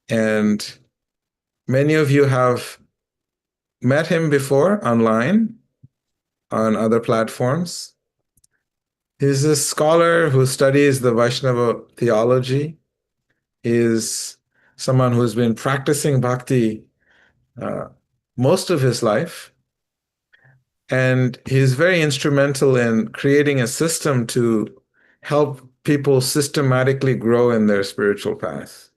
And many of you have met him before online on other platforms. He's a scholar who studies the Vaishnava theology. He is someone who's been practicing bhakti uh, most of his life. And he's very instrumental in creating a system to help people systematically grow in their spiritual path.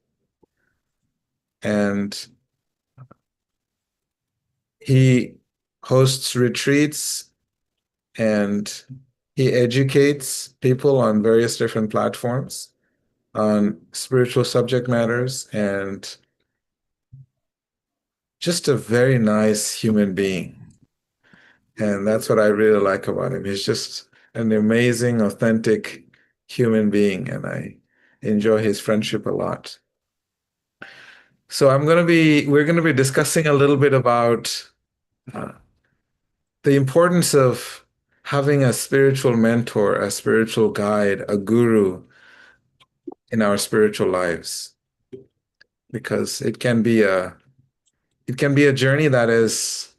And he hosts retreats and he educates people on various different platforms on spiritual subject matters and just a very nice human being. And that's what I really like about him. He's just an amazing, authentic human being, and I enjoy his friendship a lot. So we're going to be discussing a little bit about uh, the importance of having a spiritual mentor, a spiritual guide, a guru in our spiritual lives, because it can be a journey that is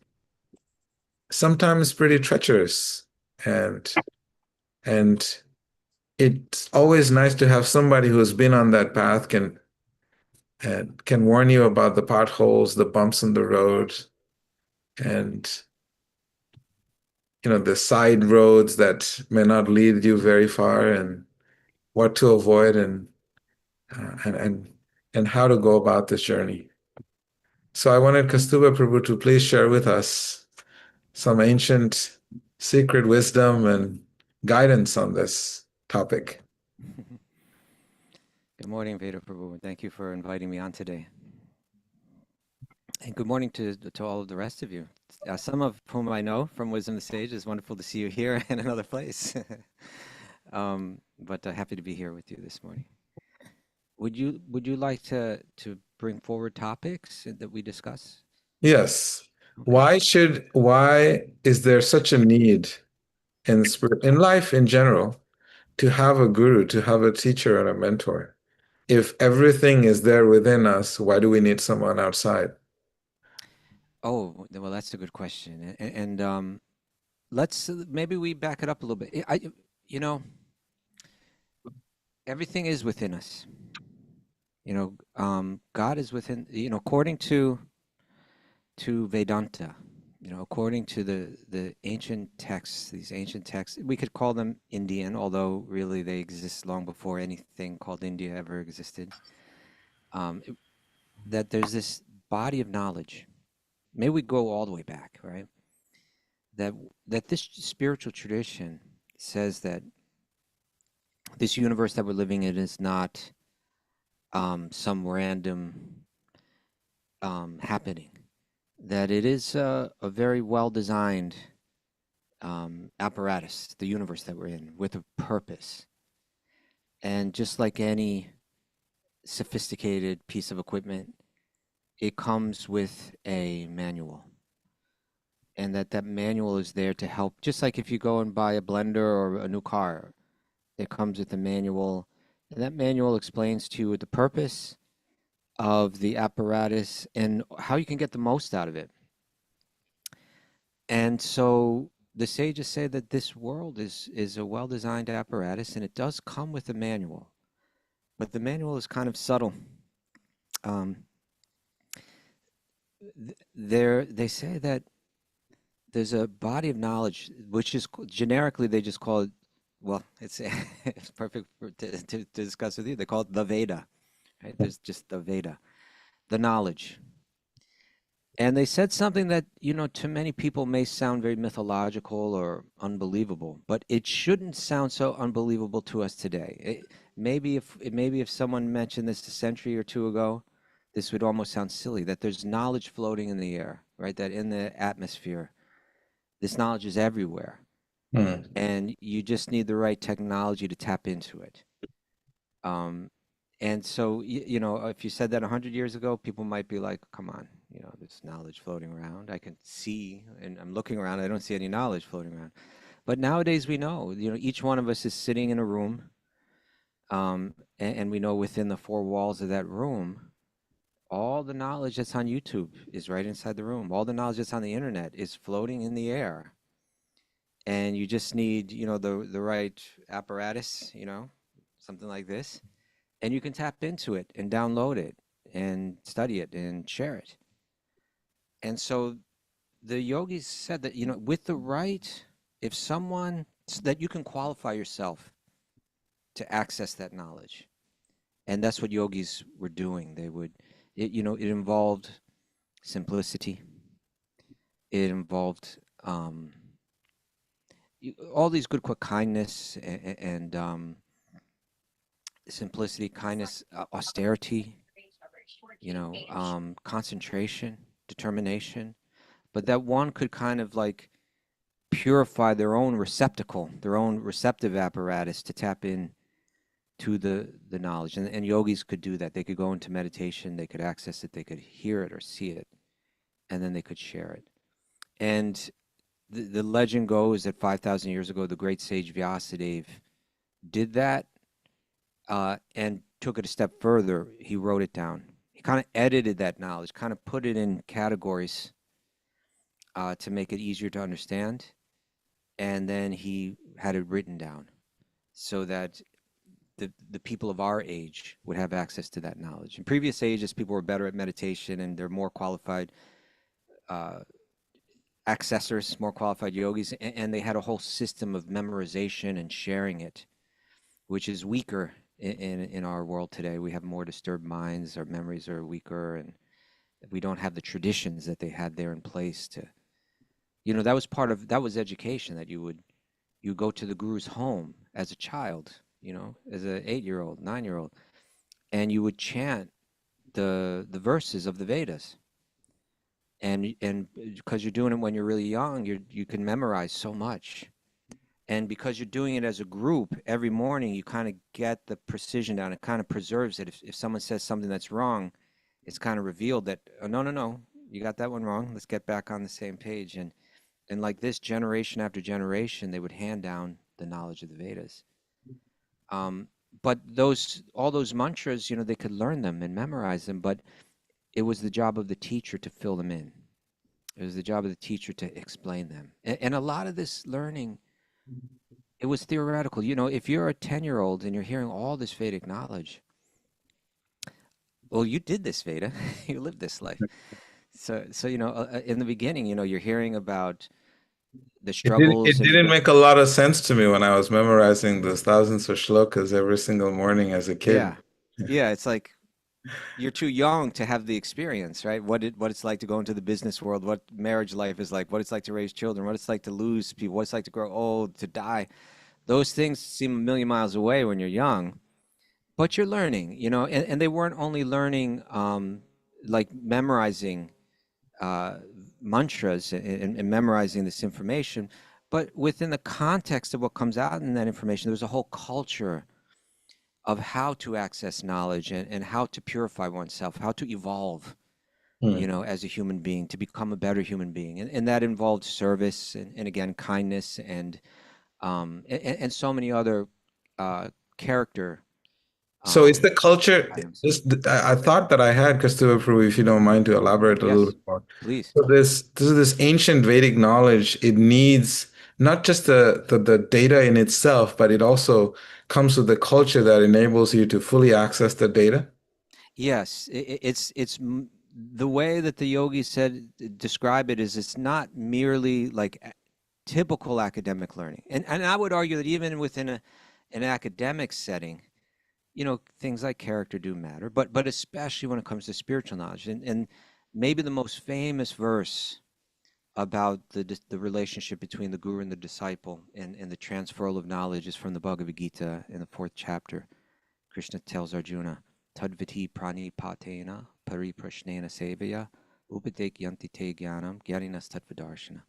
sometimes pretty treacherous and and it's always nice to have somebody who's been on that path can warn you about the potholes, the bumps in the road, and the side roads that may not lead you very far, and what to avoid, uh, and and and how to go about this journey. So I wanted Kaustubha Prabhu to please share with us some ancient secret wisdom and guidance on this topic. Good morning, Veda Prabhu, and thank you for inviting me on today. And good morning to all of the rest of you. Some of whom I know from Wisdom the Stage. It's wonderful to see you here in another place. But happy to be here with you this morning. Would you like to bring forward topics that we discuss? Yes. Okay. Why is there such a need in life in general to have a guru, to have a teacher and a mentor? If everything is there within us, why do we need someone outside? Oh, well, that's a good question. And let's maybe we back it up a little bit. You know, everything is within us. God is within. According to Vedanta, according to the ancient texts, these ancient texts, we could call them Indian, although really they exist long before anything called India ever existed. Um, it- that there's this body of knowledge. Maybe we go all the way back, right? That that this spiritual tradition says that this universe that we're living in is not some random happening. That it is a very well designed apparatus, the universe that we're in, with a purpose. And just like any sophisticated piece of equipment, it comes with a manual. And that manual is there to help. Just like if you go and buy a blender or a new car, it comes with a manual. And that manual explains to you the purpose of the apparatus and how you can get the most out of it. And so the sages say that this world is a well-designed apparatus, and it does come with a manual, but the manual is kind of subtle. Um, they say that there's a body of knowledge which is generically they just call it. Well, it's it's perfect to discuss with you. They call it the Veda. Right? There's just the Veda, the knowledge. And they said something that, to many people may sound very mythological or unbelievable, but it shouldn't sound so unbelievable to us today. Maybe if someone mentioned this a century or two ago, this would almost sound silly that there's knowledge floating in the air, right? That in the atmosphere, this knowledge is everywhere, Hmm. and you just need the right technology to tap into it. Um, and so, if you said that 100 years ago, people might be like, come on, there's knowledge floating around. I can see, and I'm looking around, I don't see any knowledge floating around. But nowadays we know, each one of us is sitting in a room, and we know within the four walls of that room, All the knowledge that's on YouTube is right inside the room. All the knowledge that's on the internet is floating in the air. And you just need, the right apparatus, something like this, and you can tap into it and download it and study it and share it. And so the yogis said that, with the right, if someone that you can qualify yourself to access that knowledge. And that's what yogis were doing. It involved simplicity. It involved all these good quick kindness and simplicity, kindness, austerity, concentration, determination. But that one could kind of like purify their own receptacle, their own receptive apparatus to tap in to the knowledge. And yogis could do that. They could go into meditation, they could access it, they could hear it or see it, and then they could share it. And the legend goes that 5,000 years ago, the great sage Vyasadeva did that and took it a step further. He wrote it down. He kind of edited that knowledge, kind of put it in categories to make it easier to understand. And then he had it written down so that the people of our age would have access to that knowledge. In previous ages, people were better at meditation and they're more qualified uh, accessors, more qualified yogis, and they had a whole system of memorization and sharing it, which is weaker in our world today. We have more disturbed minds, our memories are weaker, and we don't have the traditions that they had there in place to, that was that was education, that you go to the guru's home as a child, as an 8-year-old, 9-year-old, and you would chant the verses of the Vedas. And because you're doing it when you're really young, you can memorize so much. And because you're doing it as a group every morning, you kind of get the precision down. It kind of preserves it. If someone says something that's wrong, it's kind of revealed that, oh, no, no, no, you got that one wrong. Let's get back on the same page. And like this, generation after generation, they would hand down the knowledge of the Vedas. But all those mantras, they could learn them and memorize them, but it was the job of the teacher to fill them in. It was the job of the teacher to explain them. And a lot of this learning, it was theoretical. If you're a 10-year-old and you're hearing all this Vedic knowledge, well, you did this Veda, you lived this life. So in the beginning, you're hearing about the It struggles and didn't make a lot of sense to me when I was memorizing those thousands of shlokas every single morning as a kid. yeah, yeah. It's like you're too young to have the experience, right? What it's like to go into the business world, what marriage life is like, what it's like to raise children, what it's like to lose people, what it's like to grow old, to die. Those things seem a million miles away when you're young, but you're learning, and they weren't only learning like memorizing uh, mantras and memorizing this information, but within the context of what comes out in that information, there's a whole culture of how to access knowledge and how to purify oneself, how to evolve, Hmm. as a human being, to become a better human being. And that involved service and again, kindness and so many other uh, character So is the um, culture, items. I thought that I had, Kaustubha Prabhu, if you don't mind to elaborate a little Yes, bit more. please. So this ancient Vedic knowledge, it needs not just the data in itself, but it also comes with the culture that enables you to fully access the data. Yes, the way that the yogi said describe it is it's not merely like typical academic learning, and I would argue that even within an academic setting, things like character do matter, but especially when it comes to spiritual knowledge, and maybe the most famous verse about the relationship between the guru and the disciple and the transferal of knowledge is from the Bhagavad Gita in the 4th chapter. Krishna tells Arjuna, Tadviti pranipatena pariprashnena sevaya upadekyanti te jnanam gyaninas tattvadarshana.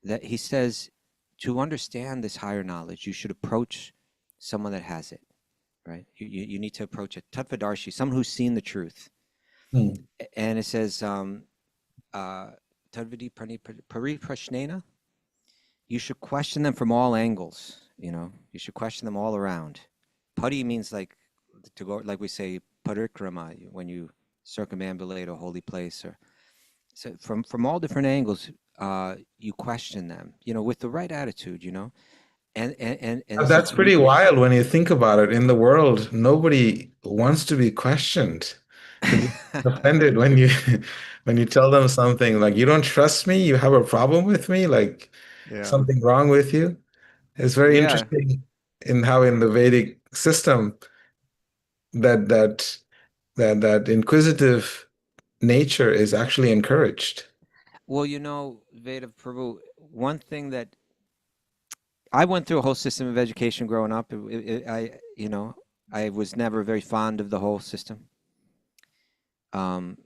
That he says, to understand this higher knowledge, you should approach someone that has it, right? You need to approach it. Tattvadarshi, someone who's seen the truth. Hmm. And it says, Tadviti pariprashnena, you should question them from all angles, you should question them all around. Pari means like to go, like we say, parikrama, when you circumambulate a holy place, or so from all different angles, you question them, with the right attitude, and this is That's Puri pretty Krishna. wild when you think about it. In the world, nobody wants to be questioned. People get offended when you when you tell them something like you don't trust me, you have a problem with me, like Yeah. something wrong with you. It's very Yeah. interesting in how in the Vedic system that that inquisitive nature is actually encouraged. Well, Veda Prabhu, one thing that I went through a whole system of education growing up. I was never very fond of the whole system. Um,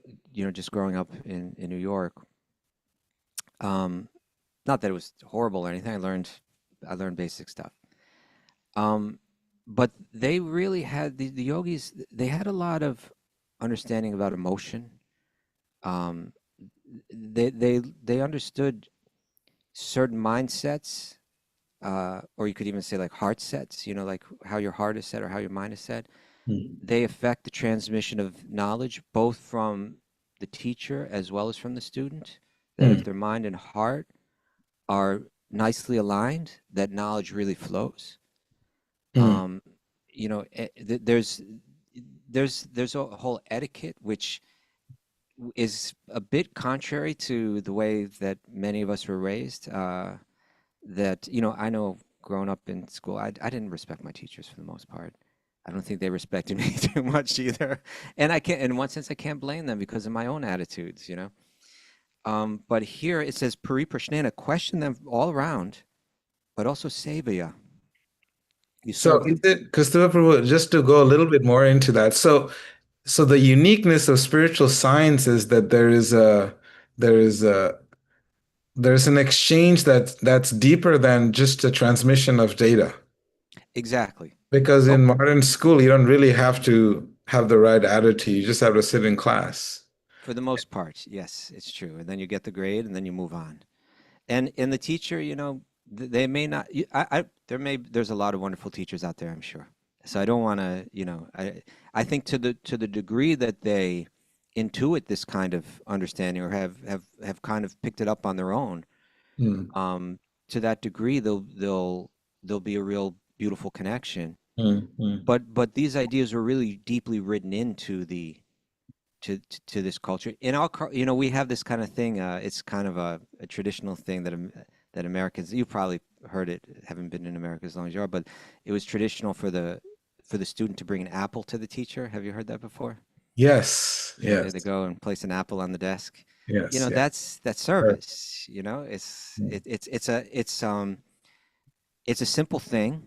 just growing up in New York. Um, Not that it was horrible or anything. I learned basic stuff. Um, but they really had the yogis. They had a lot of understanding about emotion. Um, they understood certain mindsets, or you could even say like heart sets. Like how your heart is set or how your mind is set. Mm. They affect the transmission of knowledge, both from the teacher as well as from the student. That if Mm. their mind and heart are nicely aligned, that knowledge really flows. Mm. Um, there's a whole etiquette which is a bit contrary to the way that many of us were raised. That I know growing up in school, I didn't respect my teachers for the most part. I don't think they respected me too much either. And I can't, in one sense, I can't blame them because of my own attitudes. But here it says Puri Prashnana, question them all around, but also Sevaya. You So serve is them. it, Kaustubha Prabhu, just to go a little bit more into that. So the uniqueness of spiritual science is that there is a there's an exchange that's deeper than just a transmission of data. Exactly. Because Oh, in modern school, you don't really have to have the right attitude. You just have to sit in class. for the most part, yes, it's true. And then you get the grade, and then you move on. And the teacher, they may not. There's a lot of wonderful teachers out there, I'm sure. So I don't want to, I think to the degree that they intuit this kind of understanding or have kind of picked it up on their own, Mm, um, to that degree, there'll be a real beautiful connection. mm, mm, But these ideas are really deeply written into to this culture. In our, we have this kind of thing. It's kind of a traditional thing that Americans. You probably heard it. Haven't been in America as long as you are, but it was traditional for the student to bring an apple to the teacher. Have you heard that before? yes, They yes, go and place an apple on the desk. yes, yes. That's Right. service. It's a simple thing,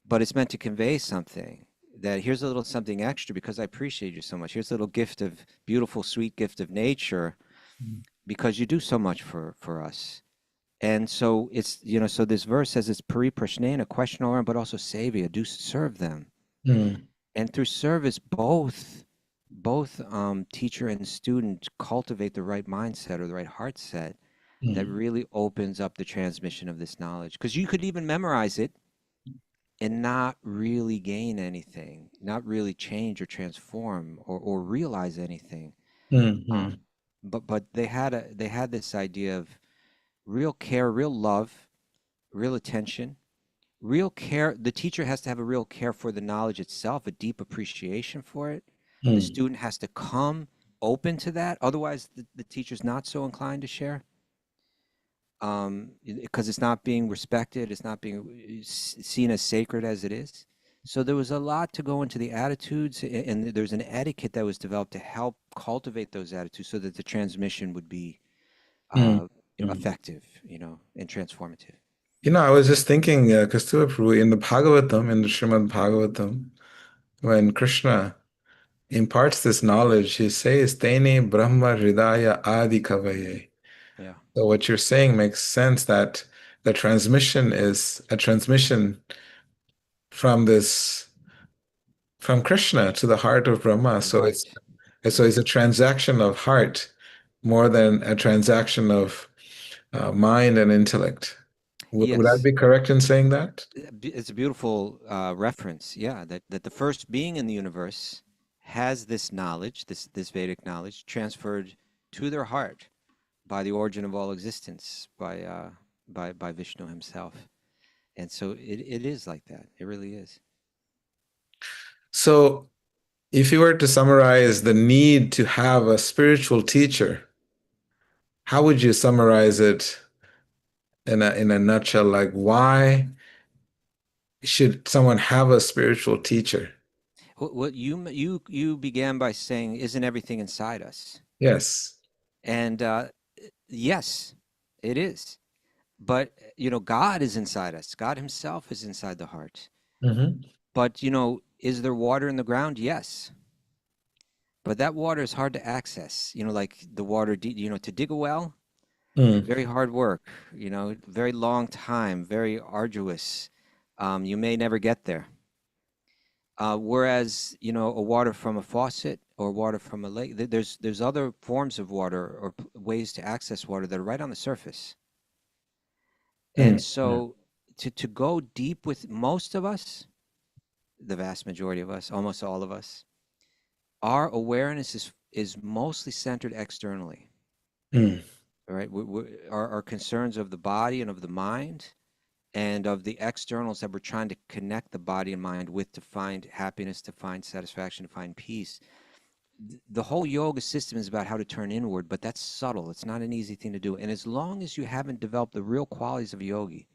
but it's meant to convey something. That here's a little something extra because I appreciate you so much. Here's a little gift of beautiful, sweet gift of nature because you do so much for us. And so so this verse says it's pari prashnena, question around, but also savia, do serve them. Mm, And through service, both teacher and student cultivate the right mindset or the right heart set that mm, really opens up the transmission of this knowledge. Because you could even memorize it and not really gain anything, not really change or transform or realize anything. mm, Um, mm, but they had this idea of real care, real love, real attention, real care. The teacher has to have a real care for the knowledge itself, a deep appreciation for it. The mm, student has to come open to that. Otherwise, the teacher's not so inclined to share, because it's not being respected, it's not being seen as sacred as it is. So there was a lot to go into the attitudes, and there's an etiquette that was developed to help cultivate those attitudes so that the transmission would be mm, mm. effective, and transformative. I was just thinking, Kaustubha Prabhu, in the Bhagavatam, in the Srimad Bhagavatam, when Krishna imparts this knowledge, he says, Tene Brahma Hridaya Adi Kavaye. Yeah. So what you're saying makes sense that the transmission is a transmission from this from Krishna to the heart of Brahma. The heart. So it's Yes. a transaction of heart more than a transaction of mind and intellect. Would I Yes. be correct in saying that? It's a beautiful reference. Yeah. That the first being in the universe has this knowledge, this Vedic knowledge, transferred to their heart by the origin of all existence, by Vishnu himself. And so it is like that. It really is. So, if you were to summarize the need to have a spiritual teacher, how would you summarize it in a nutshell? Like, why should someone have a spiritual teacher? What you began by saying, isn't everything inside us? Yes. And yes, it is. But God is inside us. God Himself is inside the heart. Hmm. But is there water in the ground? Yes. But that water is hard to access. Like the water, to dig a well, Mm, very hard work. Very long time, very arduous. You may never get there. Whereas, a water from a faucet or water from a lake, there's other forms of water or ways to access water that are right on the surface. And mm, mm, so to go deep with most of us, the vast majority of us, almost all of us, our awareness is mostly centered externally, mm, all right? Our concerns of the body and of the mind and of the externals that we're trying to connect the body and mind with to find happiness, to find satisfaction, to find peace. The whole yoga system is about how to turn inward, but that's subtle. It's not an easy thing to do. And as long as you haven't developed the real qualities of a yogi,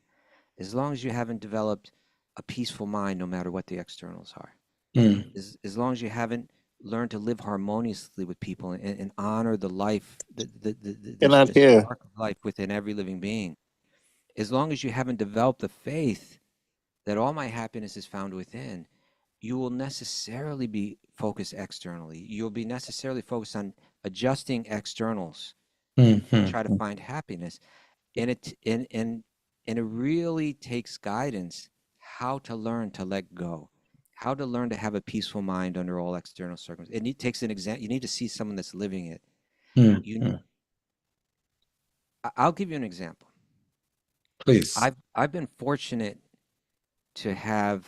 as long as you haven't developed a peaceful mind, no matter what the externals are, mm. as long as you haven't learned to live harmoniously with people and honor the life, Cannot the hear. spark of life within every living being, as long as you haven't developed the faith that all my happiness is found within, you will necessarily be focused externally. You'll be necessarily focused on adjusting externals Mm, to mm, try to mm, find happiness. And it really takes guidance how to learn to let go, how to learn to have a peaceful mind under all external circumstances. It takes an example. You need to see someone that's living it. mm, You, mm. I'll give you an example. Please. I've been fortunate to have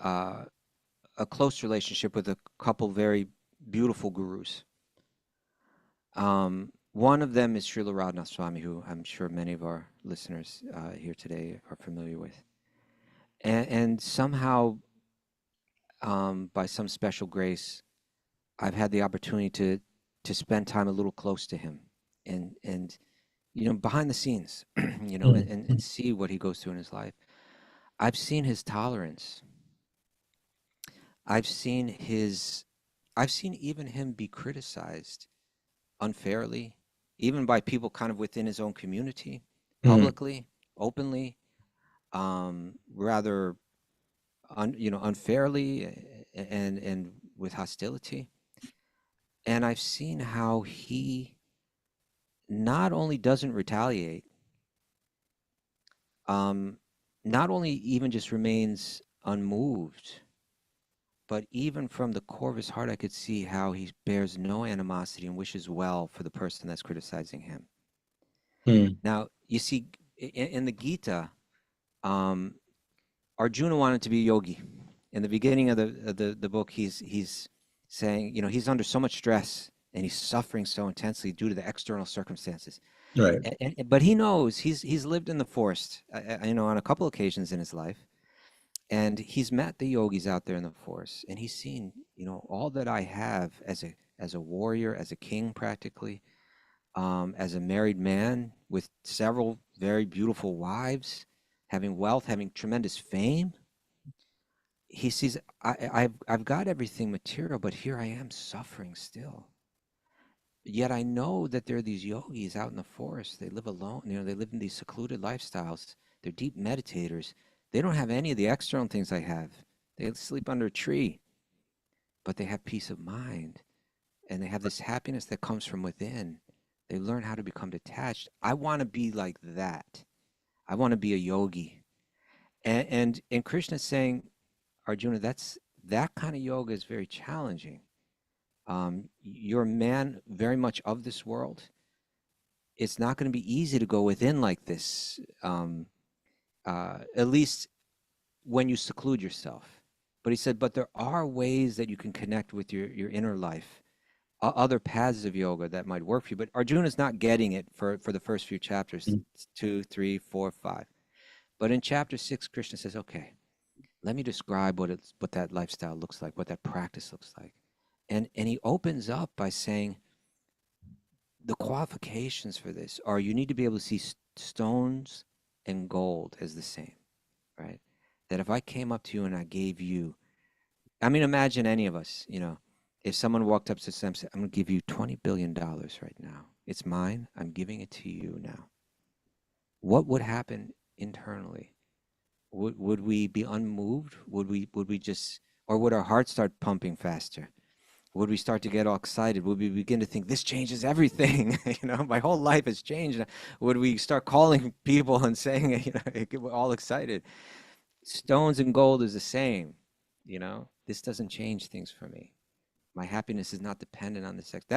uh, a close relationship with a couple very beautiful gurus. One of them is Srila Radhanath Swami, who I'm sure many of our listeners here today are familiar with. And somehow, by some special grace, I've had the opportunity to spend time a little close to him, and behind the scenes, Mm, and see what he goes through in his life. I've seen his tolerance. I've seen his. I've seen even him be criticized unfairly, even by people kind of within his own community, mm, publicly, openly, rather unfairly, and with hostility. And I've seen how he not only doesn't retaliate, um, not only even just remains unmoved, but even from the core of his heart, I could see how he bears no animosity and wishes well for the person that's criticizing him. mm, Now, you see, in the Gita, um, Arjuna wanted to be a yogi. In the beginning of the book, he's saying, he's under so much stress and he's suffering so intensely due to the external circumstances. right. But he knows he's lived in the forest, on a couple occasions in his life, and he's met the yogis out there in the forest, and he's seen, all that I have as a warrior, as a king, practically, as a married man with several very beautiful wives, having wealth, having tremendous fame. He sees I've got everything material, but here I am suffering still. Yet I know that there are these yogis out in the forest. They live alone. They live in these secluded lifestyles. They're deep meditators. They don't have any of the external things I have. They sleep under a tree, but they have peace of mind and they have this happiness that comes from within. They learn how to become detached. I want to be like that. I want to be a yogi. And Krishna's saying, Arjuna, that kind of yoga is very challenging. You're a man very much of this world. It's not going to be easy to go within like this, at least when you seclude yourself. But he said, but there are ways that you can connect with your inner life, other paths of yoga that might work for you. But Arjuna's not getting it for the first few chapters, Mm. 2, 3, 4, 5. But in chapter 6, Krishna says, okay, let me describe what that lifestyle looks like, what that practice looks like. And he opens up by saying the qualifications for this are you need to be able to see stones and gold as the same, right? That if I came up to you and I gave you, I mean, imagine any of us, if someone walked up to them and said, I'm going to give you $20 billion right now. It's mine. I'm giving it to you now. What would happen internally? Would we be unmoved? Would we just, or would our heart start pumping faster? Would we start to get all excited? Would we begin to think this changes everything? My whole life has changed. Would we start calling people and saying, we're all excited? Stones and gold is the same. This doesn't change things for me. My happiness is not dependent on the sex.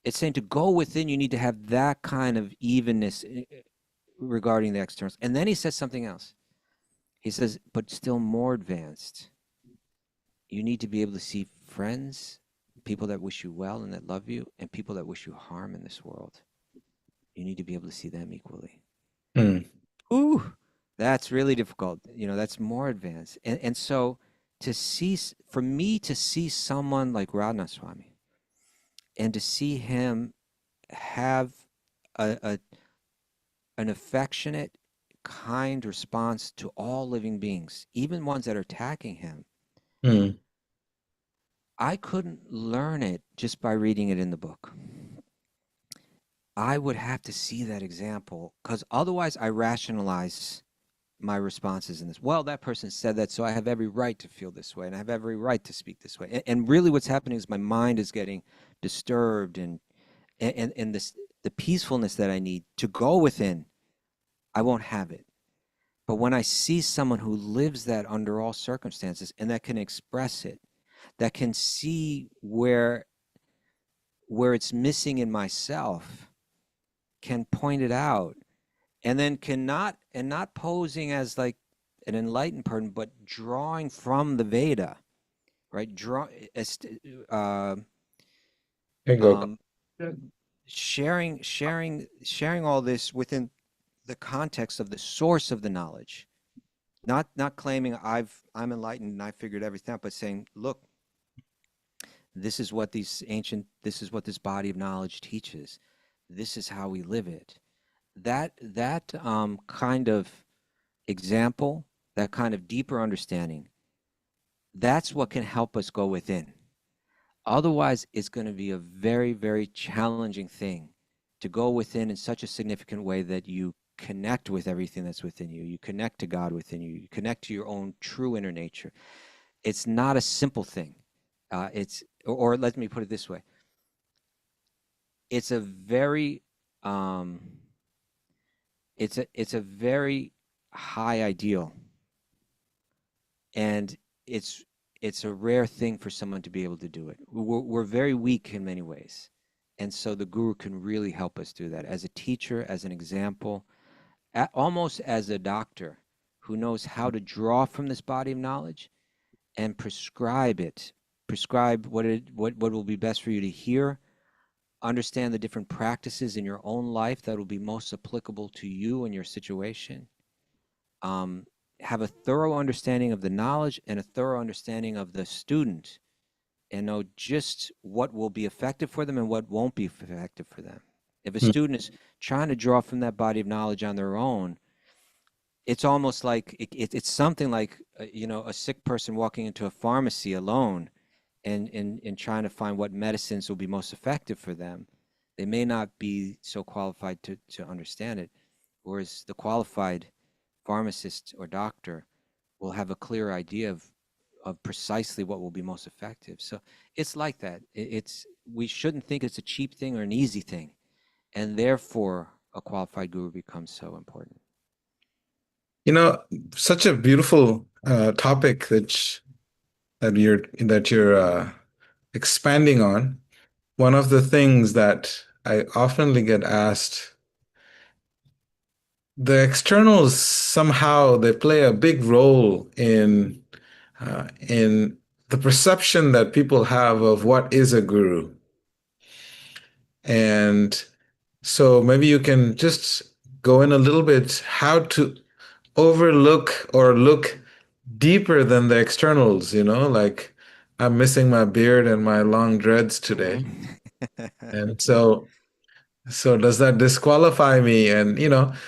It's saying to go within, you need to have that kind of evenness regarding the externals. And then he says something else. He says, but still more advanced, you need to be able to see friends, people that wish you well and that love you, and people that wish you harm in this world. You need to be able to see them equally. Mm. Ooh, that's really difficult. That's more advanced. And so for me to see someone like Radha Swami and to see him have a an affectionate, kind response to all living beings, even ones that are attacking him, Mm. I couldn't learn it just by reading it in the book. I would have to see that example because otherwise I rationalize my responses in this. Well, that person said that, so I have every right to feel this way and I have every right to speak this way. And really what's happening is my mind is getting disturbed and the peacefulness that I need to go within, I won't have it. But when I see someone who lives that under all circumstances and that can express it, that can see where it's missing in myself, can point it out, and then not posing as like an enlightened person, but drawing from the Veda, right? Uh, Hey, go. um, sharing all this within the context of the source of the knowledge, not claiming I'm enlightened and I figured everything out, but saying, look, this is what this body of knowledge teaches. This is how we live it. That kind of example, that kind of deeper understanding, that's what can help us go within. Otherwise, it's going to be a very, very challenging thing to go within in such a significant way that you connect with everything that's within you. You connect to God within you. You connect to your own true inner nature. It's not a simple thing. Or let me put it this way: it's a very, um, it's a very high ideal, and it's it's a rare thing for someone to be able to do it. We're very weak in many ways, and so the guru can really help us do that as a teacher, as an example, almost as a doctor who knows how to draw from this body of knowledge and prescribe what will be best for you to hear, understand the different practices in your own life that will be most applicable to you and your situation, um, have a thorough understanding of the knowledge and a thorough understanding of the student, and know just what will be effective for them and what won't be effective for them. If a Mm. student is trying to draw from that body of knowledge on their own, it's almost like it's something like a sick person walking into a pharmacy alone and trying to find what medicines will be most effective for them. They may not be so qualified to understand it, whereas the qualified pharmacist or doctor will have a clear idea of precisely what will be most effective. So it's like that. It's we shouldn't think it's a cheap thing or an easy thing, and therefore a qualified guru becomes so important. You know, such a beautiful topic that you're expanding on. One of the things that I oftenly get asked, the externals somehow they play a big role in in the perception that people have of what is a guru. And so maybe you can just go in a little bit how to overlook or look deeper than the externals, like I'm missing my beard and my long dreads today. Mhm. And so does that disqualify me? And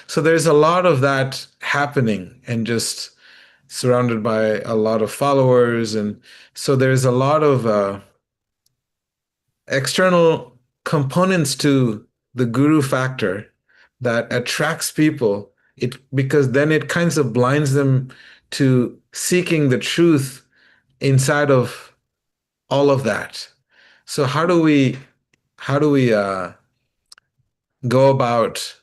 so there's a lot of that happening and just surrounded by a lot of followers. And so there's a lot of external components to the guru factor that attracts people it because then it kinds of blinds them to seeking the truth inside of all of that. So how do we go about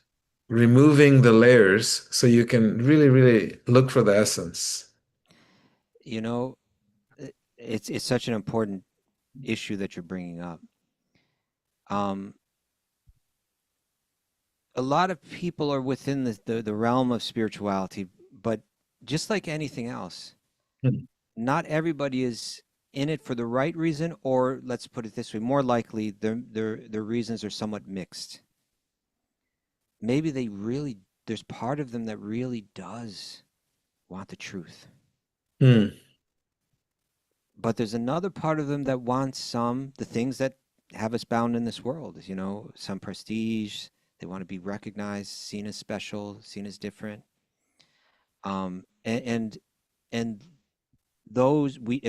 removing the layers so you can really really look for the essence? You know, it's such an important issue that you're bringing up. Um, a lot of people are within the realm of spirituality, but just like anything else, Hmm. not everybody is in it for the right reason, or let's put it this way, more likely their reasons are somewhat mixed. Maybe there's part of them that really does want the truth. Hmm. But there's another part of them that wants the things that have us bound in this world, some prestige. They want to be recognized, seen as special, seen as different. Um, and, and and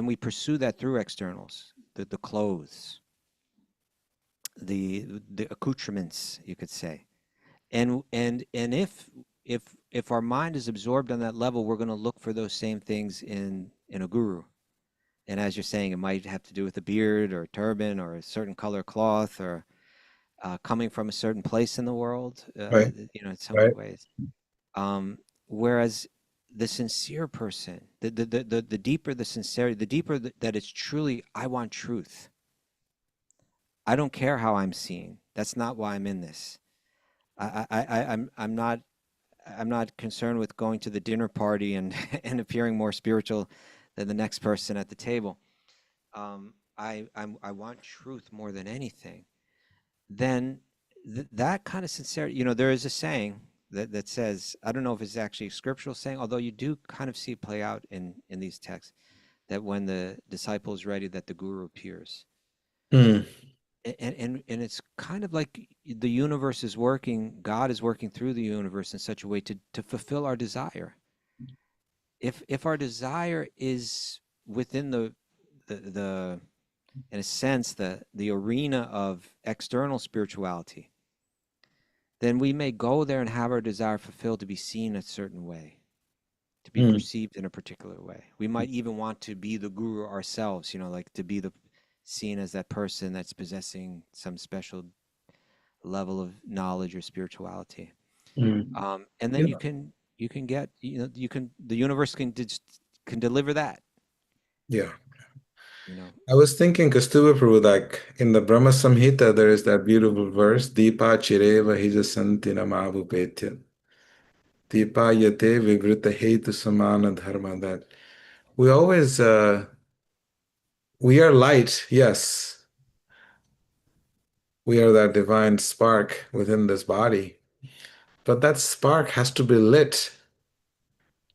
we pursue that through externals, the clothes, the accoutrements, you could say. And if our mind is absorbed on that level, we're going to look for those same things in a guru. And as you're saying, it might have to do with a beard or a turban or a certain color cloth or coming from a certain place in the world, Right, in so many right. ways. Whereas the sincere person, the deeper the sincerity, the deeper that it's truly, I want truth. I don't care how I'm seen. That's not why I'm in this. I'm not concerned with going to the dinner party and and appearing more spiritual than the next person at the table. I want truth more than anything. Then that kind of sincerity, there is a saying that says, I don't know if it's actually a scriptural saying, although you do kind of see it play out in these texts, that when the disciple is ready, that the guru appears. Hmm. And it's kind of like the universe is working, God is working through the universe in such a way to fulfill our desire. If our desire is within the in a sense the arena of external spirituality, then we may go there and have our desire fulfilled to be seen a certain way, to be Hmm. perceived in a particular way. We might even want to be the guru ourselves, like to be the seen as that person that's possessing some special level of knowledge or spirituality. Hmm. And then you can get the universe can deliver that. Yeah. You know, I was thinking, Kaustubha Prabhu, like in the Brahma Samhita, there is that beautiful verse, Deepa Chireva Hijasanti Namabhupetya. Deepa Yate Vivrita Hetu Samana Dharma. That we always, we are light, yes. We are that divine spark within this body. But that spark has to be lit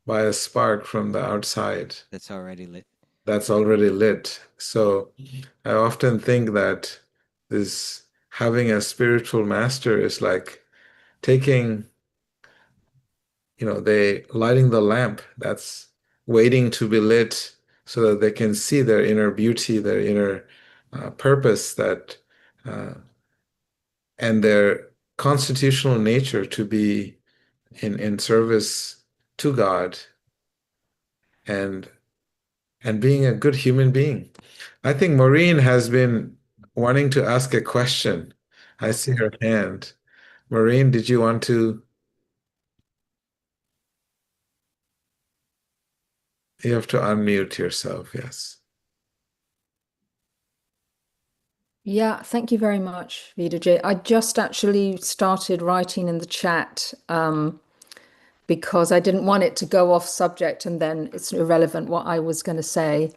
by a spark from the outside that's already lit. that's already lit. So I often think that this having a spiritual master is like taking, they lighting the lamp that's waiting to be lit so that they can see their inner beauty, their inner purpose, that uh, and their constitutional nature to be in service to God and and being a good human being. I think Maureen has been wanting to ask a question. I see Okay. her hand. Maureen, did you want to? You have to unmute yourself, yes. Yeah, thank you very much, Vedaji. I just actually started writing in the chat because I didn't want it to go off subject and then it's irrelevant what I was going to say.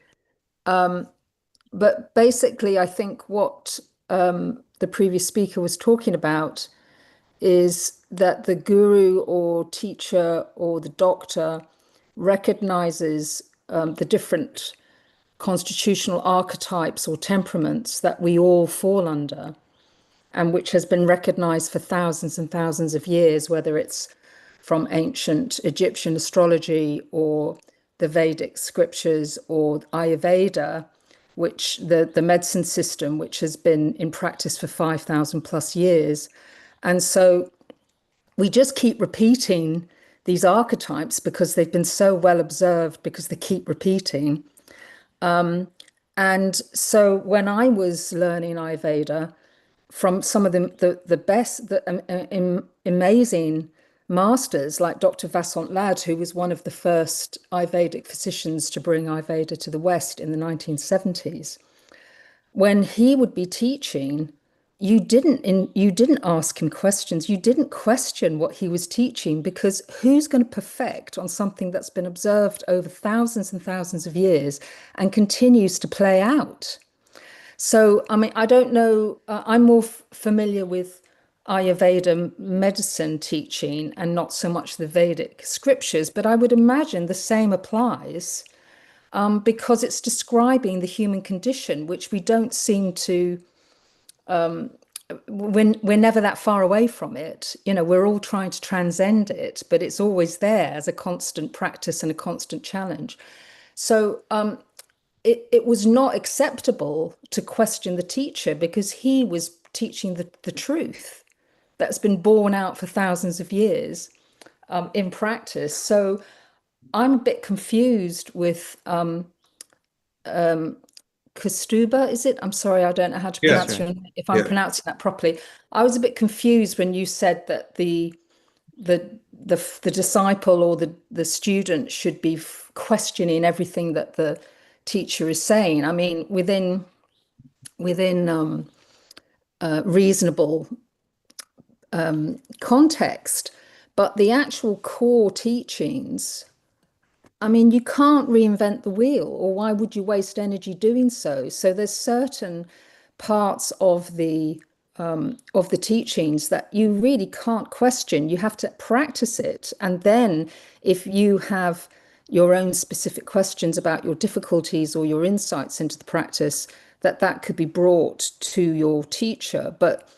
But basically, I think what the previous speaker was talking about is that the guru or teacher or the doctor recognizes the different constitutional archetypes or temperaments that we all fall under, and which has been recognized for thousands and thousands of years, whether it's from ancient Egyptian astrology or the Vedic scriptures or Ayurveda, which the medicine system, which has been in practice for 5,000 plus years. And so we just keep repeating these archetypes because they've been so well observed, because they keep repeating. And so when I was learning Ayurveda from some of the best, amazing masters like Dr. Vasant Lad, who was one of the first Ayurvedic physicians to bring Ayurveda to the West in the 1970s, when he would be teaching, you didn't ask him questions. You didn't question what he was teaching, because who's going to perfect on something that's been observed over thousands and thousands of years and continues to play out? So, I mean, I don't know. I'm more familiar with Ayurveda medicine teaching and not so much the Vedic scriptures, but I would imagine the same applies, because it's describing the human condition, which we don't seem to, we're never that far away from it. You know, we're all trying to transcend it, but it's always there as a constant practice and a constant challenge. So it was not acceptable to question the teacher, because he was teaching the truth that's been borne out for thousands of years in practice. So I'm a bit confused with Kaustubha, is it? I'm sorry, I don't know how to Yes. pronounce your name, if I'm Yeah. pronouncing that properly. I was a bit confused when you said that the disciple or the student should be questioning everything that the teacher is saying. I mean, within reasonable context, but the actual core teachings, I mean, you can't reinvent the wheel, or why would you waste energy doing so? So there's certain parts of the teachings that you really can't question. You have to practice it, and then if you have your own specific questions about your difficulties or your insights into the practice, that could be brought to your teacher. But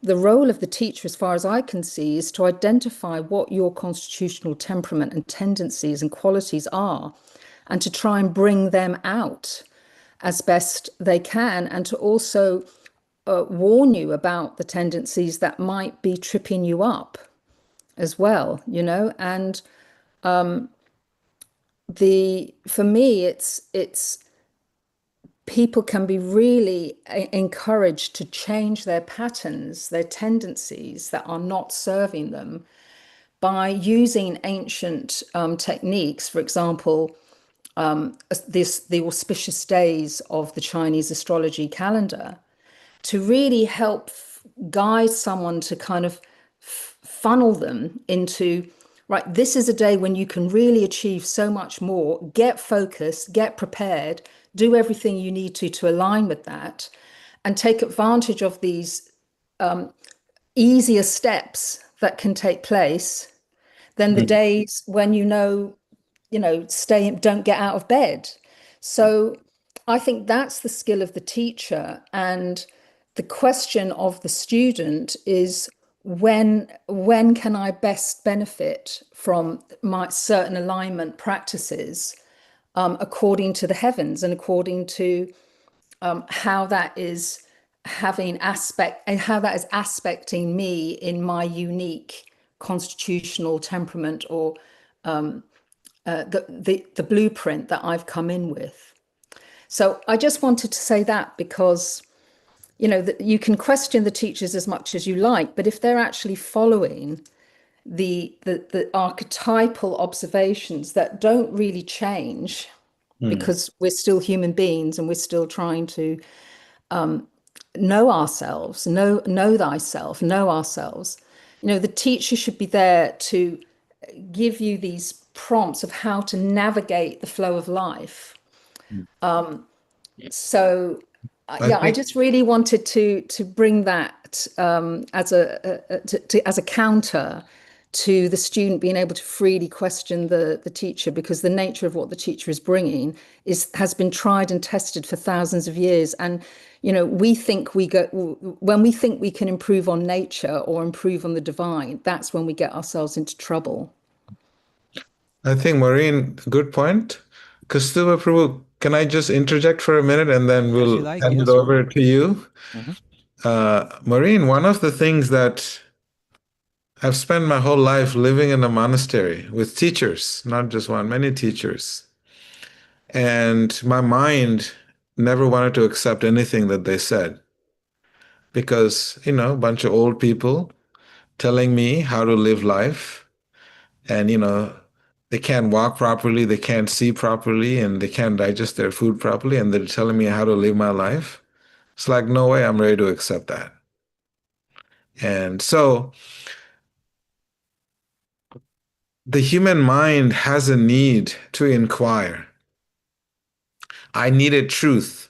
the role of the teacher, as far as I can see, is to identify what your constitutional temperament and tendencies and qualities are, and to try and bring them out as best they can, and to also warn you about the tendencies that might be tripping you up as well, you know. And the for me, it's people can be really encouraged to change their patterns, their tendencies that are not serving them, by using ancient techniques. For example, the auspicious days of the Chinese astrology calendar, to really help guide someone to kind of funnel them into, right, this is a day when you can really achieve so much more. Get focused, get prepared, do everything you need to align with that, and take advantage of these easier steps that can take place than the Mm. days when stay, don't get out of bed. So I think that's the skill of the teacher. And the question of the student is, when can I best benefit from my certain alignment practices, according to the heavens and according to how that is how that is aspecting me in my unique constitutional temperament, or the blueprint that I've come in with. So I just wanted to say that, because that you can question the teachers as much as you like, but if they're actually following the archetypal observations that don't really change, Mm. because we're still human beings and we're still trying to know ourselves, know thyself, know ourselves. The teacher should be there to give you these prompts of how to navigate the flow of life. So I yeah, I think just really wanted to bring that as as a counter to the student being able to freely question the teacher, because the nature of what the teacher is bringing has been tried and tested for thousands of years. And we think when we think we can improve on nature or improve on the divine, that's when we get ourselves into trouble. Maureen, good point. Kaustubha Prabhu, can I just interject for a minute and then As you we'll like, hand yeah, it over certainly. to you? Hmm. Maureen, one of the things that I've spent my whole life living in a monastery with teachers, not just one, many teachers. And my mind never wanted to accept anything that they said because, a bunch of old people telling me how to live life. And, they can't walk properly, they can't see properly, and they can't digest their food properly. And they're telling me how to live my life. It's like, no way, I'm ready to accept that. And so the human mind has a need to inquire. I needed truth.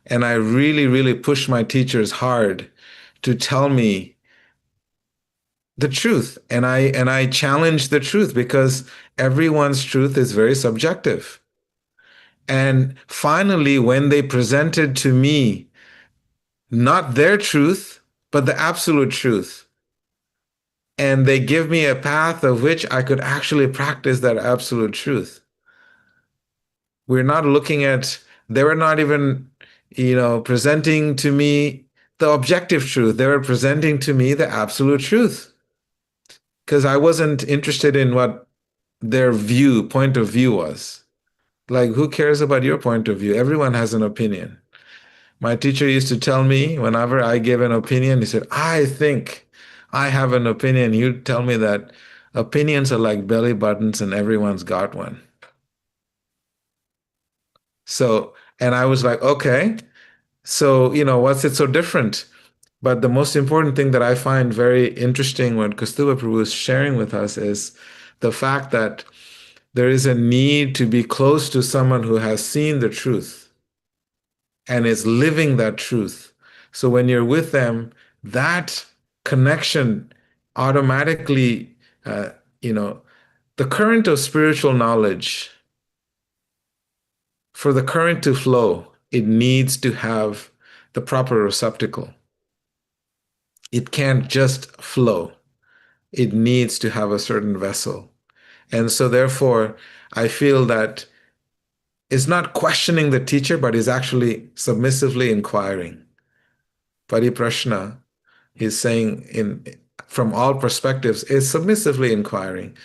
And I really, really pushed my teachers hard to tell me the truth. And I challenged the truth because everyone's truth is very subjective. And finally, when they presented to me not their truth, but the absolute truth, and they give me a path of which I could actually practice that absolute truth. We're not looking at, they were not even, presenting to me the objective truth. They were presenting to me the absolute truth because I wasn't interested in what their point of view was. Like, who cares about your point of view? Everyone has an opinion. My teacher used to tell me whenever I gave an opinion, he said, I think I have an opinion. He'd tell me that opinions are like belly buttons and everyone's got one. So, and I was like, okay, so, what's it so different? But the most important thing that I find very interesting when Kaustubha Prabhu is sharing with us is the fact that there is a need to be close to someone who has seen the truth and is living that truth. So when you're with them, that connection automatically, uh, you know, the current of spiritual knowledge, for the current to flow, it needs to have the proper receptacle. It can't just flow. It needs to have a certain vessel. And so therefore, I feel that it's not questioning the teacher, but is actually submissively inquiring. Pariprashna, he's saying from all perspectives, is submissively inquiring,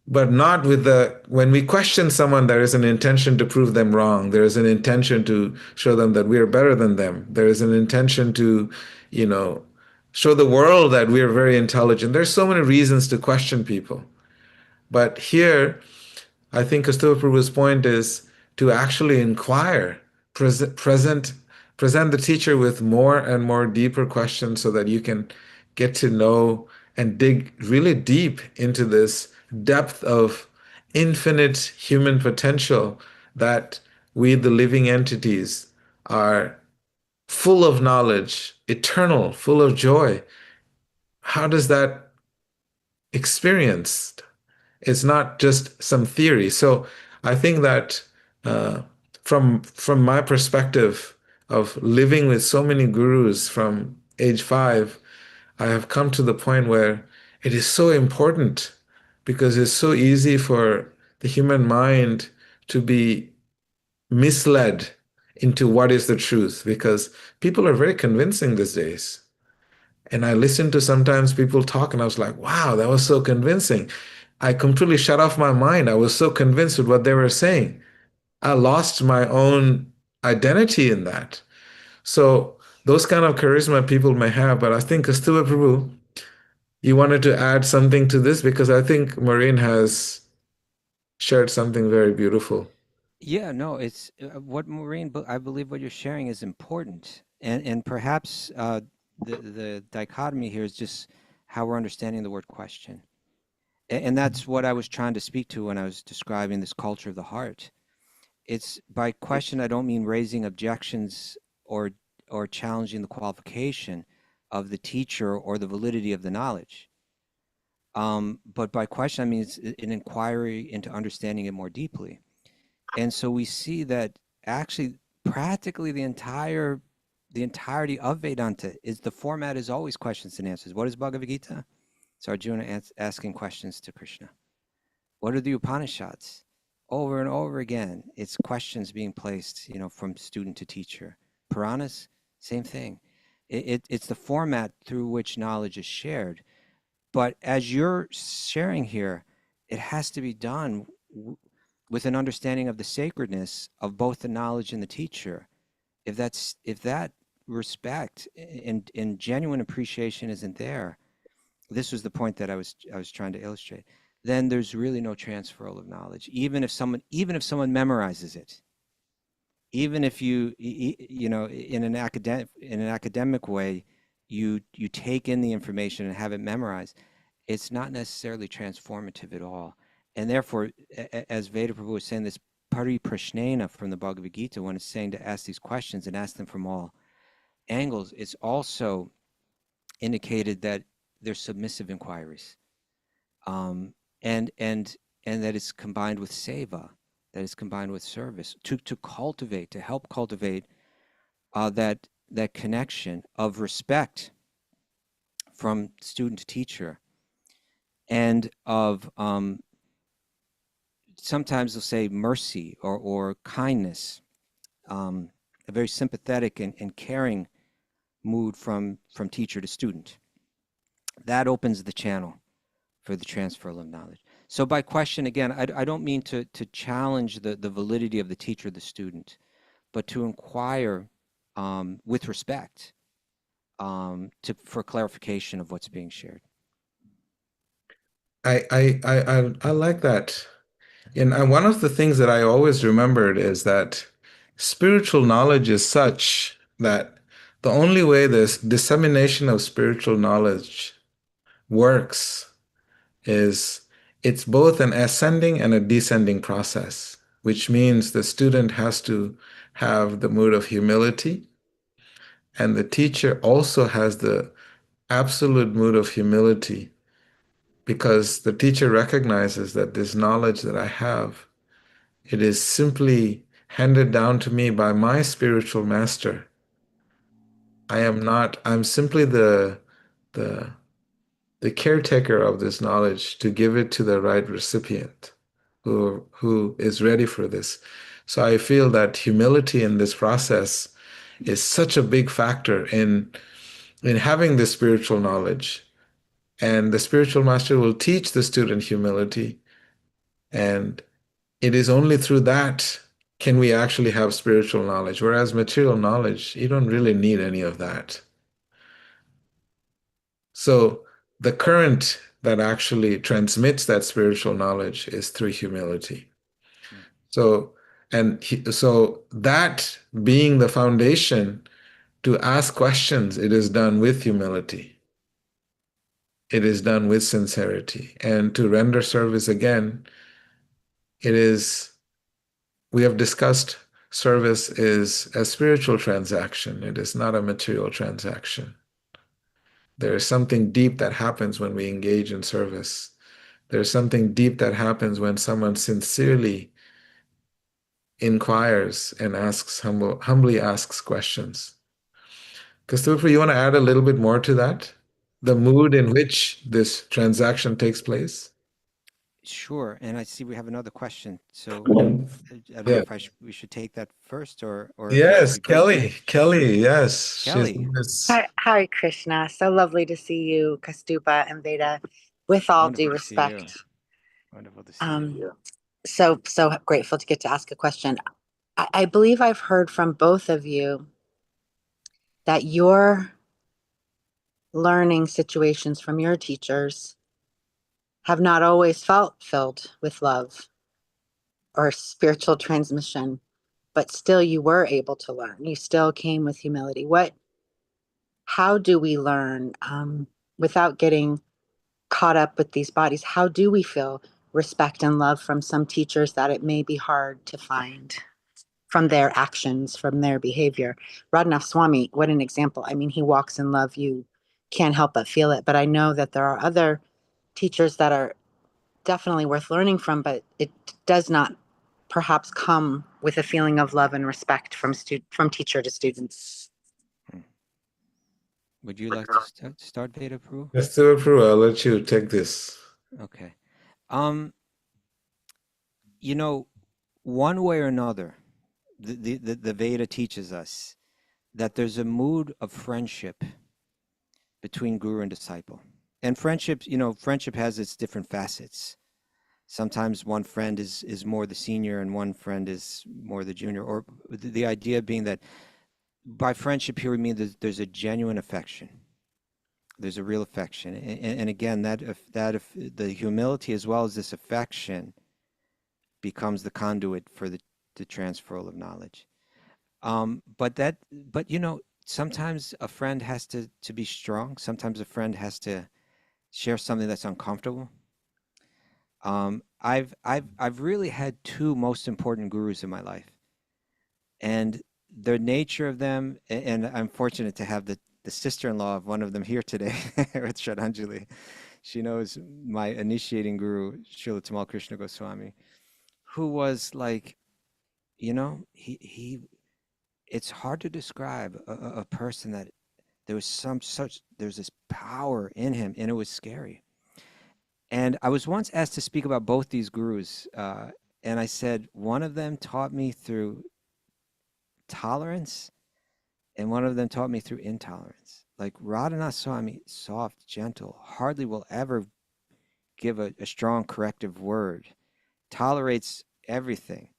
but not with when we question someone, there is an intention to prove them wrong. There is an intention to show them that we are better than them. There is an intention to, you know, show the world that we are very intelligent. There's so many reasons to question people. But here, I think Kaustubha Prabhu's point is to actually inquire, present the teacher with more and more deeper questions so that you can get to know and dig really deep into this depth of infinite human potential that we, the living entities, are full of knowledge, eternal, full of joy. How does that experience? It's not just some theory. So I think that uh, from my perspective of living with so many gurus from age 5, I have come to the point where it is so important because it's so easy for the human mind to be misled into what is the truth because people are very convincing these days. And I listened to sometimes people talk, and I was like, wow, that was so convincing. I completely shut off my mind. I was so convinced with what they were saying. I lost my own identity in that. So those kind of charisma people may have, but I think Kaustubha Prabhu, you wanted to add something to this because I think Maureen has shared something very beautiful. Yeah, no, it's what Maureen, I believe what you're sharing is important. And perhaps the dichotomy here is just how we're understanding the word question. And that's what I was trying to speak to when I was describing this culture of the heart. It's by question, I don't mean raising objections or challenging the qualification of the teacher or the validity of the knowledge. But by question, I mean it's an inquiry into understanding it more deeply. And so we see that actually practically the entirety of Vedanta is the format is always questions and answers. What is Bhagavad Gita? It's Arjuna asking questions to Krishna. What are the Upanishads? Over and over again, it's questions being placed, from student to teacher. Puranas, same thing. It's the format through which knowledge is shared. But as you're sharing here, it has to be done with an understanding of the sacredness of both the knowledge and the teacher. If that respect and genuine appreciation isn't there, this was the point that I was trying to illustrate. Then there's really no transfer of knowledge, even if someone memorizes it, even if in an academic way, you take in the information and have it memorized, it's not necessarily transformative at all. And therefore, as Veda Prabhu was saying, this pariprashnena from the Bhagavad Gita, when it's saying to ask these questions and ask them from all angles, it's also indicated that they're submissive inquiries, and that it's combined with seva, that is combined with service to help cultivate that connection of respect from student to teacher, and of sometimes they'll say mercy or kindness, a very sympathetic and caring mood from teacher to student. That opens the channel for the transfer of knowledge. So by question, again, I don't mean to challenge the validity of the teacher or the student, but to inquire with respect for clarification of what's being shared. I like that. And one of the things that I always remembered is that spiritual knowledge is such that the only way this dissemination of spiritual knowledge works is it's both an ascending and a descending process, which means the student has to have the mood of humility, and the teacher also has the absolute mood of humility because the teacher recognizes that this knowledge that I have, it is simply handed down to me by my spiritual master. I'm simply the the caretaker of this knowledge to give it to the right recipient who is ready for this. So I feel that humility in this process is such a big factor in having this spiritual knowledge. And the spiritual master will teach the student humility. And it is only through that can we actually have spiritual knowledge. Whereas material knowledge, you don't really need any of that. So the current that actually transmits that spiritual knowledge is through humility. Mm. So that being the foundation to ask questions, it is done with humility. It is done with sincerity. And to render service again, it is, we have discussed service is a spiritual transaction. It is not a material transaction. There is something deep that happens when we engage in service. There's something deep that happens when someone sincerely inquires and humbly asks questions. Kaustubha, you want to add a little bit more to that? The mood in which this transaction takes place? Sure. And I see we have another question. So I don't know Yeah. if we should take that first or if we should Yes, be brief. Kelly, yes. Kelly, Hi, Krishna. So lovely to see you, Kaustubha and Veda. With all wonderful due to see you. respect, Wonderful to see you. so grateful to get to ask a question. I believe I've heard from both of you that your learning situations from your teachers have not always felt filled with love or spiritual transmission, but still you were able to learn. You still came with humility. How do we learn without getting caught up with these bodies, how do we feel respect and love from some teachers that it may be hard to find from their actions, from their behavior? Radhanath Swami, what an example. I mean, he walks in love. You can't help but feel it. But I know that there are other teachers that are definitely worth learning from, but it does not perhaps come with a feeling of love and respect from teacher to students. Would you like to start Veda Prabhu? Yes, Prabhu, I'll let you take this. Okay. You know, one way or another, the Veda teaches us that there's a mood of friendship between guru and disciple. And friendship, you know, friendship has its different facets. Sometimes one friend is more the senior and one friend is more the junior, or the idea being that by friendship here we mean there's a genuine affection. There's a real affection. And again, if the humility as well as this affection becomes the conduit for the transfer of knowledge. But you know, sometimes a friend has to be strong. Sometimes a friend has to share something that's uncomfortable. I've really had two most important gurus in my life, and the nature of them, and I'm fortunate to have the sister-in-law of one of them here today with Shraddhanjali. She knows my initiating guru, Srila Tamal Krishna Goswami, who was like, you know, he it's hard to describe a person that there's this power in him, and it was scary. And I was once asked to speak about both these gurus, and I said one of them taught me through tolerance, and one of them taught me through intolerance. Like Radhanath Swami, soft, gentle, hardly will ever give a strong corrective word, tolerates everything.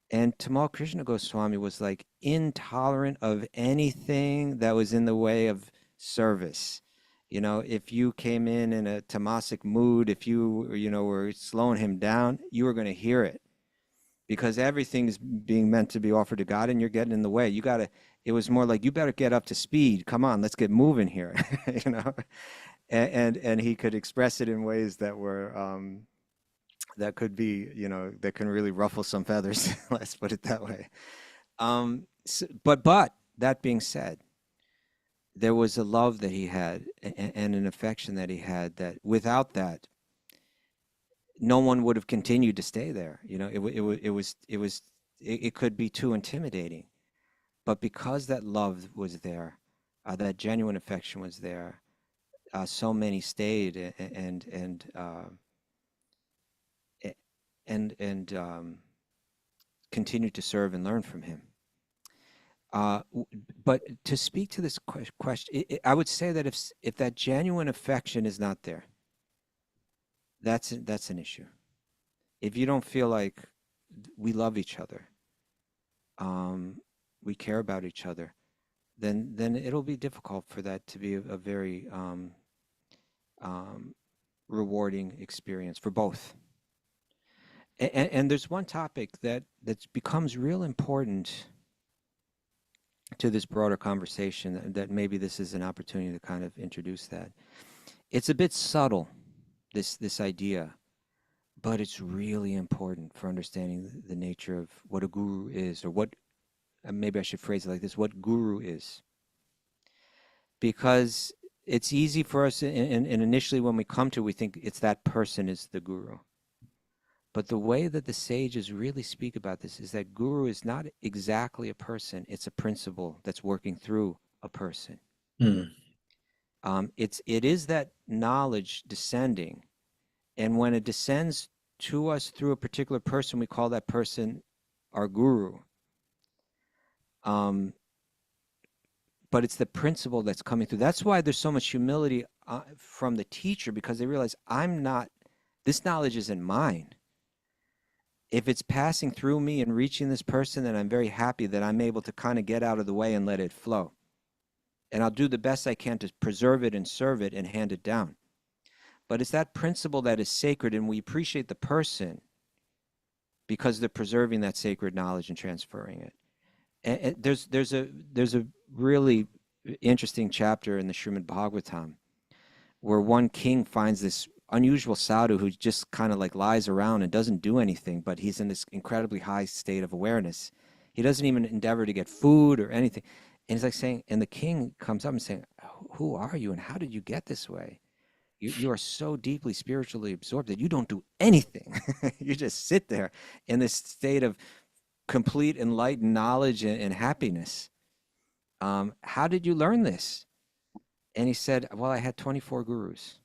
And Tamal Krishna Goswami was like intolerant of anything that was in the way of service. You know, if you came in a tamasic mood, if you, you know, were slowing him down, you were going to hear it, because everything is being meant to be offered to God and you're getting in the way. You got to, it was more like, you better get up to speed. Come on, let's get moving here, you know? And he could express it in ways that were, that could be, you know, that can really ruffle some feathers. Let's put it that way. But that being said, there was a love that he had and an affection that he had that without that, no one would have continued to stay there. You know, it could be too intimidating. But because that love was there, that genuine affection was there, so many stayed and continued to serve and learn from him. But to speak to this question, I would say that if that genuine affection is not there, that's an issue. If you don't feel like we love each other, we care about each other, then it'll be difficult for that to be a very rewarding experience for both. And there's one topic that becomes real important to this broader conversation that maybe this is an opportunity to kind of introduce that. It's a bit subtle, this idea, but it's really important for understanding the nature of what a guru is, or what, maybe I should phrase it like this, what guru is. Because it's easy for us, and initially when we come to it, we think it's that person is the guru. But the way that the sages really speak about this is that guru is not exactly a person, it's a principle that's working through a person. It is that knowledge descending, and when it descends to us through a particular person, we call that person our guru. But it's the principle that's coming through. That's why there's so much humility from the teacher, because they realize this knowledge isn't mine. If it's passing through me and reaching this person, then I'm very happy that I'm able to kind of get out of the way and let it flow. And I'll do the best I can to preserve it and serve it and hand it down. But it's that principle that is sacred, and we appreciate the person because they're preserving that sacred knowledge and transferring it. And there's a really interesting chapter in the Srimad Bhagavatam where one king finds this unusual sadhu who just kind of like lies around and doesn't do anything, but he's in this incredibly high state of awareness. He doesn't even endeavor to get food or anything. And he's like saying, and the king comes up and saying, who are you and how did you get this way? You are so deeply spiritually absorbed that you don't do anything. You just sit there in this state of complete enlightened knowledge and happiness. How did you learn this? And he said, well, I had 24 gurus.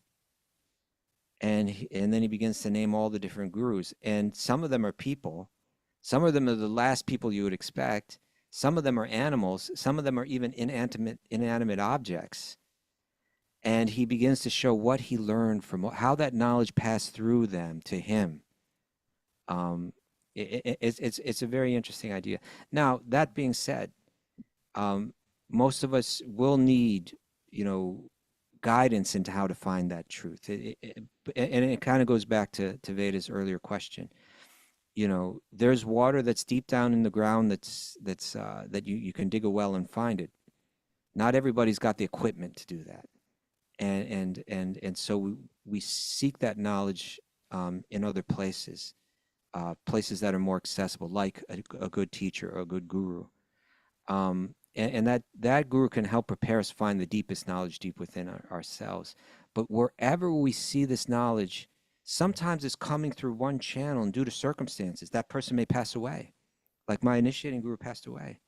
And then he begins to name all the different gurus. And some of them are people. Some of them are the last people you would expect. Some of them are animals. Some of them are even inanimate objects. And he begins to show what he learned from how that knowledge passed through them to him. It's a very interesting idea. Now, that being said, most of us will need, guidance into how to find that truth. And it kind of goes back to Veda's earlier question. There's water that's deep down in the ground that you can dig a well and find it. Not everybody's got the equipment to do that. And so we seek that knowledge in other places, places that are more accessible, like a good teacher or a good guru. And that guru can help prepare us find the deepest knowledge deep within ourselves. But wherever we see this knowledge, sometimes it's coming through one channel, and due to circumstances, that person may pass away. Like my initiating guru passed away.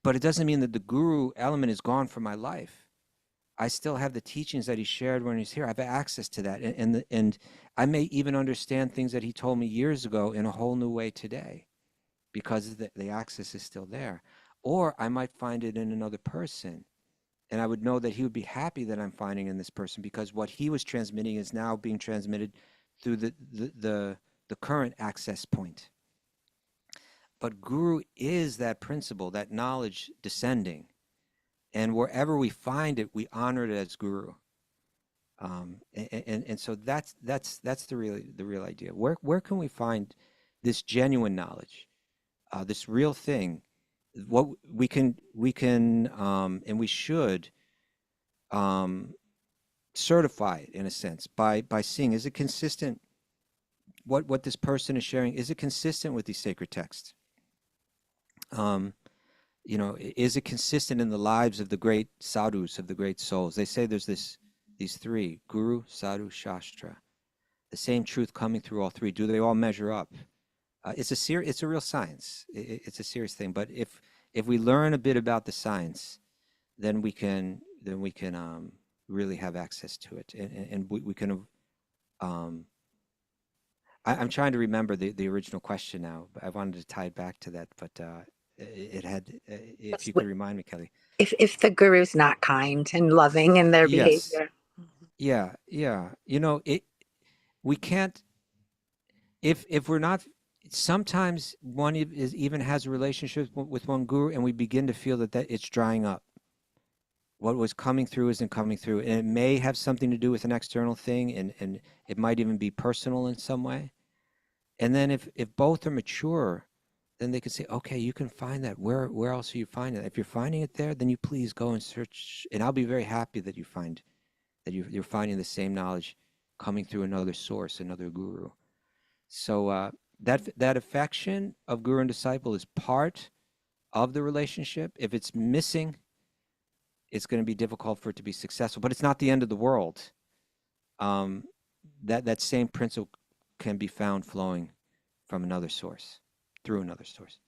But it doesn't mean that the guru element is gone from my life. I still have the teachings that he shared when he's here. I have access to that. And I may even understand things that he told me years ago in a whole new way today, because the access is still there. Or I might find it in another person, and I would know that he would be happy that I'm finding in this person, because what he was transmitting is now being transmitted through the current access point. But guru is that principle, that knowledge descending, and wherever we find it, we honor it as guru. And so that's the real idea. Where can we find this genuine knowledge, this real thing? What we can and we should certify it in a sense by seeing, is it consistent? What this person is sharing, is it consistent with these sacred texts? Is it consistent in the lives of the great sadhus, of the great souls? They say there's these three: guru, sadhu, shastra. The same truth coming through all three. Do they all measure up? It's a real science. It's a serious thing. But if we learn a bit about the science, then we can really have access to it, and we can. I'm trying to remember the original question now, but I wanted to tie it back to that. But it had, if you could remind me, Kelly. If the guru's not kind and loving in their Yes. behavior. Yeah. We can't, if we're not, sometimes one even has a relationship with one guru, and we begin to feel that it's drying up. What was coming through isn't coming through, and it may have something to do with an external thing, and it might even be personal in some way. And then if both are mature, then they can say, okay, you can find that. Where else are you finding it? If you're finding it there, then you please go and search, and I'll be very happy that you find that you're finding the same knowledge coming through another source, another guru. So that affection of guru and disciple is part of the relationship. If it's missing, it's going to be difficult for it to be successful, but it's not the end of the world. That same principle can be found flowing from another source, through another source.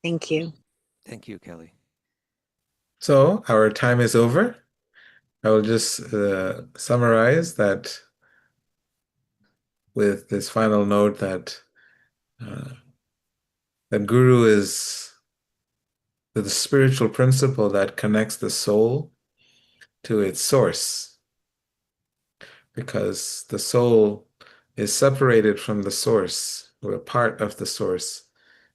Thank you. Thank you, Kelly. So our time is over. I will just summarize that with this final note that guru is the spiritual principle that connects the soul to its source, because the soul is separated from the source. We're part of the source.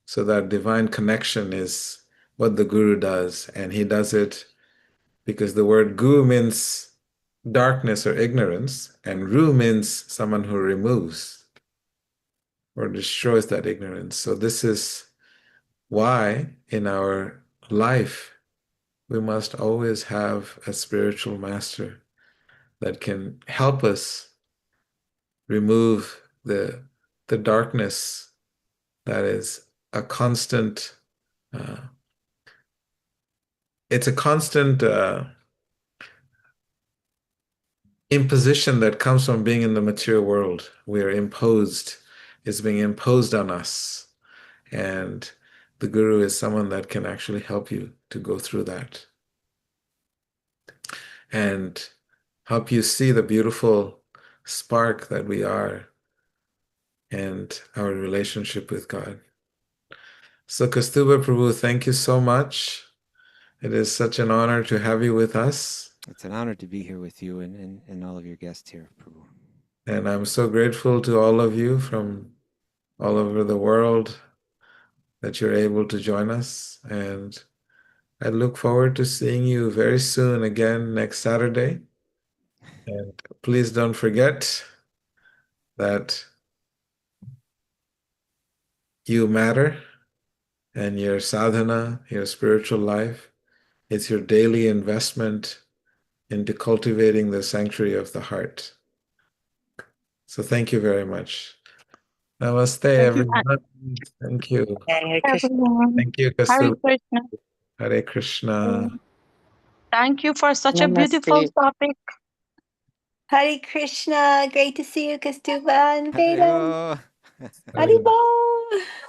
So that divine connection is what the guru does, and he does it because the word gu means darkness or ignorance, and ru means someone who removes or destroys that ignorance. So this is why in our life we must always have a spiritual master that can help us remove the darkness that is a constant it's a constant imposition that comes from being in the material world. We are imposed, it's being imposed on us. And the guru is someone that can actually help you to go through that and help you see the beautiful spark that we are and our relationship with God. So, Kaustubha Prabhu, thank you so much. It is such an honor to have you with us. It's an honor to be here with you and all of your guests here, Prabhu. And I'm so grateful to all of you from all over the world that you're able to join us. And I look forward to seeing you very soon again next Saturday. And please don't forget that you matter and your sadhana, your spiritual life, it's your daily investment into cultivating the sanctuary of the heart. So thank you very much. Namaste, Thank you, everyone. Thank you. Hare Krishna. everyone. Thank you, Hare Kaustubha. Krishna. Hare Krishna. Thank you for such a beautiful Namaste. topic. Hare Krishna. Great to see you, Kaustubha and Veda. Haribo. Haribo.